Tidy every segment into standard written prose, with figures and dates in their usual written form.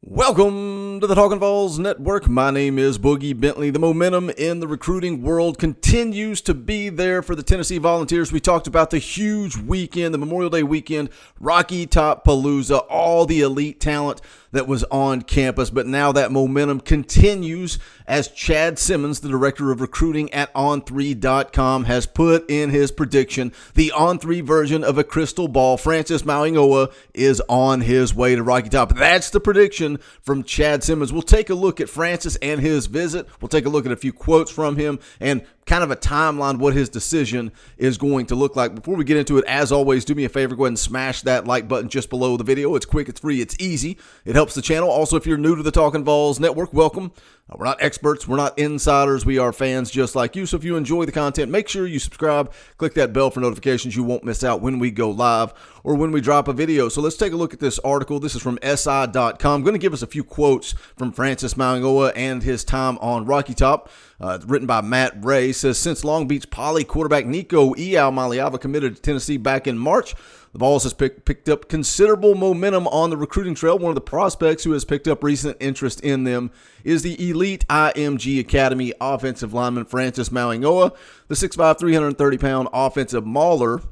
Welcome to the Talkin VAWLS Network. My name is Boogie Bentley. The momentum in the recruiting world continues to be there for the Tennessee Volunteers. We talked about the huge weekend, the Memorial Day weekend, Rocky Top Palooza, all the elite talent that was on campus, but now that momentum continues as Chad Simmons, the director of recruiting at On3.com, has put in his prediction. The On3 version of a crystal ball, Francis Mauigoa, is on his way to Rocky Top. That's the prediction from Chad Simmons. We'll take a look at Francis and his visit. We'll take a look at a few quotes from him and kind of a timeline, what his decision is going to look like. Before we get into it, as always, do me a favor, go ahead and smash that like button just below the video. It's quick, it's free, it's easy. It helps the channel. Also, if you're new to the Talkin VAWLS Network, welcome. We're not experts, we're not insiders, we are fans just like you. So if you enjoy the content, make sure you subscribe, click that bell for notifications. You won't miss out when we go live or when we drop a video. So let's take a look at this article. This is from SI.com. I'm going to give us a few quotes from Francis Mauigoa and his time on Rocky Top. Written by Matt Ray. Says, since Long Beach Poly quarterback Nico Iamaleava committed to Tennessee back in March, the VAWLS has picked up considerable momentum on the recruiting trail. One of the prospects who has picked up recent interest in them is the elite IMG Academy offensive lineman Francis Mauigoa. The 6'5", 330-pound offensive mauler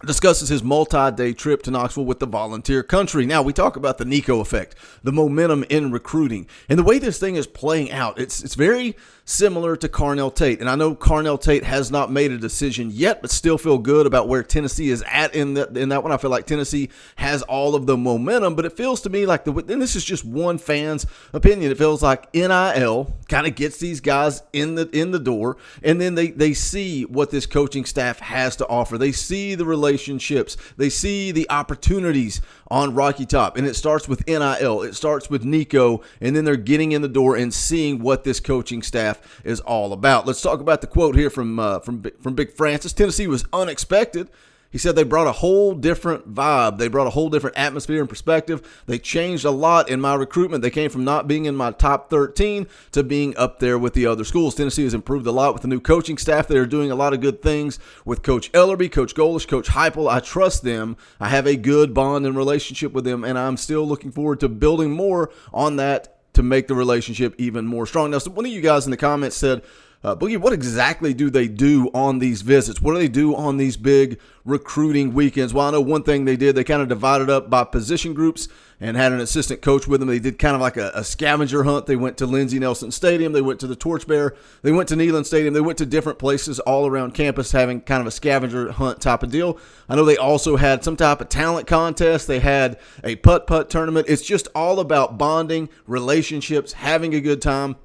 discusses his multi-day trip to Knoxville with the Volunteer Country. Now, we talk about the Nico effect, the momentum in recruiting, and the way this thing is playing out. It's very similar to Carnell Tate, and I know Carnell Tate has not made a decision yet, but still feel good about where Tennessee is at in that one. I feel like Tennessee has all of the momentum, but it feels to me like and this is just one fan's opinion, it feels like NIL kind of gets these guys in the door, and then they see what this coaching staff has to offer. They see the relationships, they see the opportunities on Rocky Top, and it starts with NIL, it starts with Nico, and then they're getting in the door and seeing what this coaching staff is all about. Let's talk about the quote here from Big Francis. Tennessee was unexpected. He said they brought a whole different vibe. They brought a whole different atmosphere and perspective. They changed a lot in my recruitment. They came from not being in my top 13 to being up there with the other schools. Tennessee has improved a lot with the new coaching staff. They are doing a lot of good things with Coach Ellerby, Coach Golish, Coach Heupel. I trust them. I have a good bond and relationship with them, and I'm still looking forward to building more on that to make the relationship even more strong. Now, so one of you guys in the comments said, Boogie, what exactly do they do on these visits? What do they do on these big recruiting weekends? Well, I know one thing they did, they kind of divided up by position groups and had an assistant coach with them. They did kind of like a scavenger hunt. They went to Lindsey Nelson Stadium. They went to the Torchbearer. They went to Neyland Stadium. They went to different places all around campus having kind of a scavenger hunt type of deal. I know they also had some type of talent contest. They had a putt-putt tournament. It's just all about bonding, relationships, having a good time.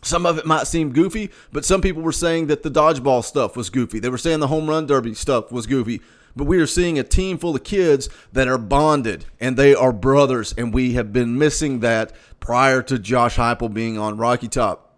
Some of it might seem goofy, but some people were saying that the dodgeball stuff was goofy. They were saying the home run derby stuff was goofy. But we are seeing a team full of kids that are bonded, and they are brothers, and we have been missing that prior to Josh Heupel being on Rocky Top.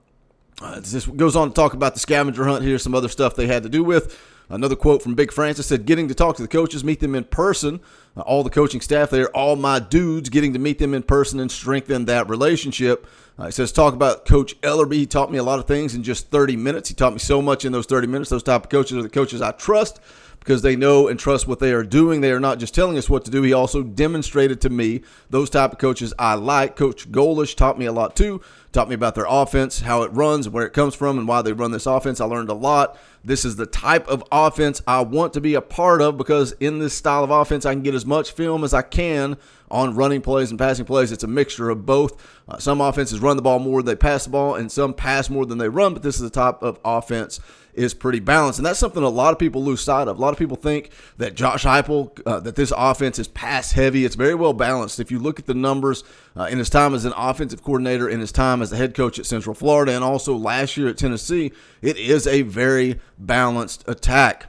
This goes on to talk about the scavenger hunt here, some other stuff they had to do with. Another quote from Big Francis said, getting to talk to the coaches, meet them in person, all the coaching staff there, all my dudes, getting to meet them in person and strengthen that relationship. He says, talk about Coach Ellerby. He taught me a lot of things in just 30 minutes. He taught me so much in those 30 minutes. Those type of coaches are the coaches I trust because they know and trust what they are doing. They are not just telling us what to do. He also demonstrated to me those type of coaches I like. Coach Golish taught me a lot too. Taught me about their offense, how it runs, where it comes from, and why they run this offense. I learned a lot. This is the type of offense I want to be a part of because in this style of offense, I can get as much film as I can on running plays and passing plays. It's a mixture of both. Some offenses run the ball more than they pass the ball, and some pass more than they run, but this is the type of offense is pretty balanced. And that's something a lot of people lose sight of. A lot of people think that Josh Heupel, that this offense is pass heavy. It's very well balanced. If you look at the numbers in his time as an offensive coordinator, in his time as the head coach at Central Florida, and also last year at Tennessee, it is a very balanced attack.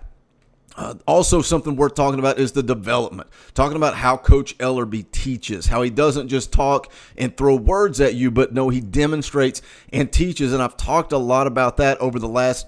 Also, something worth talking about is the development. Talking about how Coach Ellerby teaches, how he doesn't just talk and throw words at you, but no, he demonstrates and teaches. And I've talked a lot about that over the last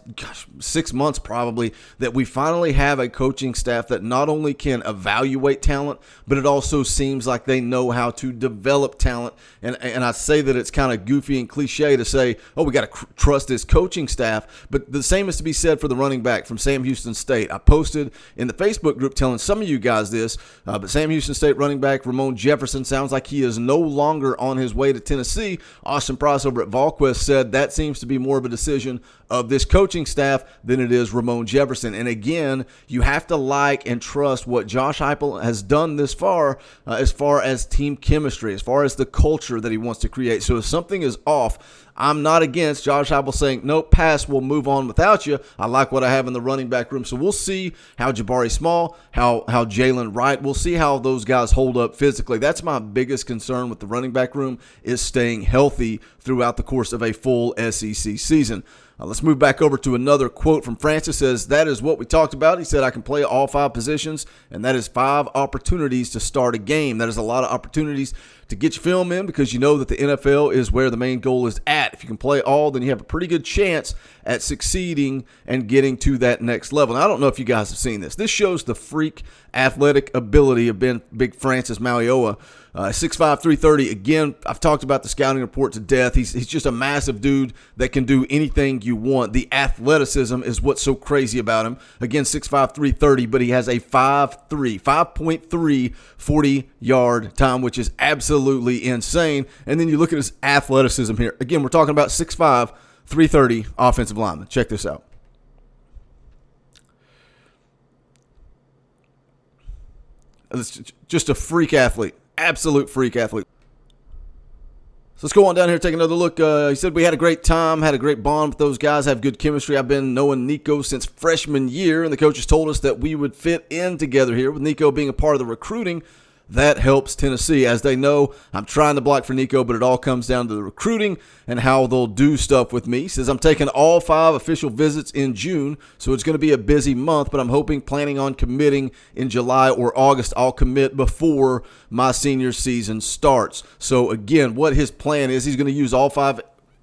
6 months probably, that we finally have a coaching staff that not only can evaluate talent, but it also seems like they know how to develop talent. And I say that it's kind of goofy and cliche to say, oh, we got to trust this coaching staff. But the same is to be said for the running back from Sam Houston State. I posted in the Facebook group telling some of you guys this, but Sam Houston State running back Ramon Jefferson sounds like he is no longer on his way to Tennessee. Austin Price over at VAWLS said that seems to be more of a decision of this coaching staff than it is Ramon Jefferson. And again, you have to like and trust what Josh Heupel has done this far as team chemistry, as far as the culture that he wants to create. So if something is off, I'm not against Josh Heupel saying, nope, pass, we'll move on without you. I like what I have in the running back room. So we'll see how Jabari Small, how Jalen Wright, we'll see how those guys hold up physically. That's my biggest concern with the running back room, is staying healthy throughout the course of a full SEC season. Let's move back over to another quote from Francis. Says, that is what we talked about. He said, I can play all 5 positions, and that is 5 opportunities to start a game. That is a lot of opportunities to get your film in, because you know that the NFL is where the main goal is at. If you can play all, then you have a pretty good chance at succeeding and getting to that next level. Now, I don't know if you guys have seen this. This shows the freak athletic ability of Big Francis Mauigoa. 6'5", 330. Again, I've talked about the scouting report to death. He's just a massive dude that can do anything you want. The athleticism is what's so crazy about him. Again, 6'5", 330, but he has a 5.3 40-yard time, which is absolutely insane. And then you look at his athleticism here. Again, we're talking about 6'5", 330 offensive lineman. Check this out. It's just a freak athlete. Absolute freak athlete. So let's go on down here and take another look. He said, we had a great time, had a great bond with those guys, have good chemistry. I've been knowing Nico since freshman year, and the coaches told us that we would fit in together here. With Nico being a part of the recruiting, that helps Tennessee. As they know, I'm trying to block for Nico, but it all comes down to the recruiting and how they'll do stuff with me. He says, I'm taking all 5 official visits in June, so it's going to be a busy month, but I'm planning on committing in July or August. I'll commit before my senior season starts. So again, what his plan is, he's going to use all 5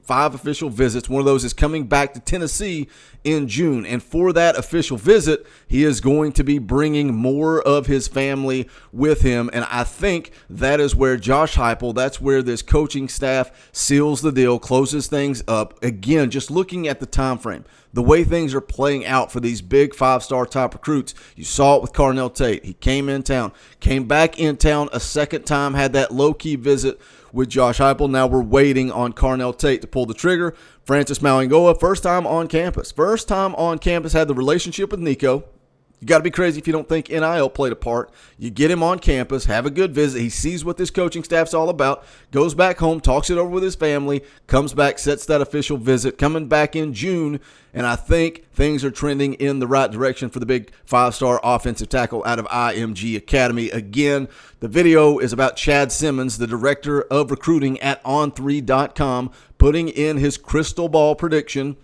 official visits. One of those is coming back to Tennessee in June. And for that official visit, he is going to be bringing more of his family with him. And I think that is where Josh Heupel, that's where this coaching staff seals the deal, closes things up. Again, just looking at the time frame, the way things are playing out for these big 5-star type recruits. You saw it with Carnell Tate. He came in town, came back in town a second time, had that low-key visit with Josh Heupel. Now we're waiting on Carnell Tate to pull the trigger. Francis Mauigoa, first time on campus. First time on campus, had the relationship with Nico. You got to be crazy if you don't think NIL played a part. You get him on campus, have a good visit. He sees what this coaching staff's all about, goes back home, talks it over with his family, comes back, sets that official visit, coming back in June. And I think things are trending in the right direction for the big 5-star offensive tackle out of IMG Academy. Again, the video is about Chad Simmons, the director of recruiting at On3.com, putting in his crystal ball prediction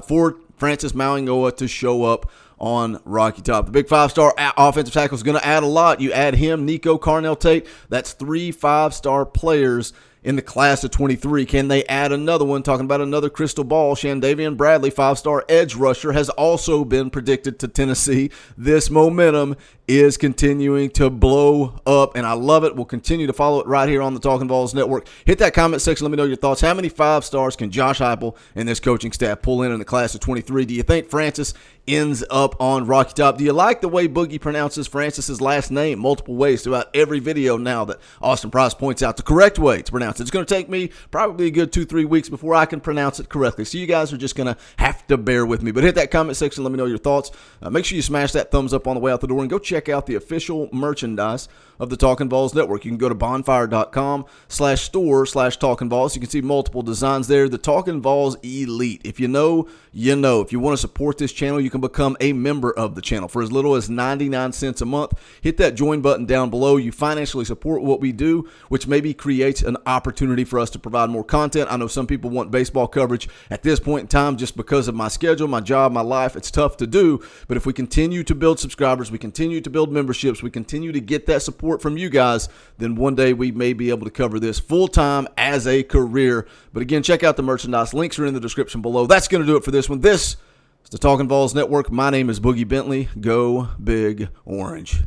for Francis Mauigoa to show up on Rocky Top. The big 5-star offensive tackle is going to add a lot. You add him, Nico, Carnell Tate. That's 3 5-star players in the class of 23. Can they add another one? Talking about another crystal ball, Shandavian Bradley, 5-star edge rusher, has also been predicted to Tennessee. This momentum is continuing to blow up, and I love it. We'll continue to follow it right here on the Talkin' VAWLS Network. Hit that comment section. Let me know your thoughts. How many 5-stars can Josh Heupel and this coaching staff pull in the class of 23? Do you think Francis ends up on Rocky Top? Do you like the way Boogie pronounces Francis's last name multiple ways throughout every video now that Austin Price points out the correct way to pronounce it? It's going to take me probably a good 2-3 weeks before I can pronounce it correctly. So you guys are just going to have to bear with me. But hit that comment section. Let me know your thoughts. Make sure you smash that thumbs up on the way out the door, and go check out the official merchandise of the Talkin' VAWLS Network. You can go to bonfire.com/store/Talkin' VAWLS. You can see multiple designs there. The Talkin' VAWLS Elite. If you know, you know. If you want to support this channel, you can become a member of the channel for as little as 99 cents a month. Hit that join button down below. You financially support what we do, which maybe creates an opportunity opportunity for us to provide more content. I know some people want baseball coverage at this point in time just because of my schedule, my job, my life. It's tough to do, but if we continue to build subscribers, we continue to build memberships, we continue to get that support from you guys, then one day we may be able to cover this full-time as a career. But again, check out the merchandise. Links are in the description below. That's going to do it for this one. This is the Talkin' VAWLS Network. My name is Boogie Bentley. Go Big Orange.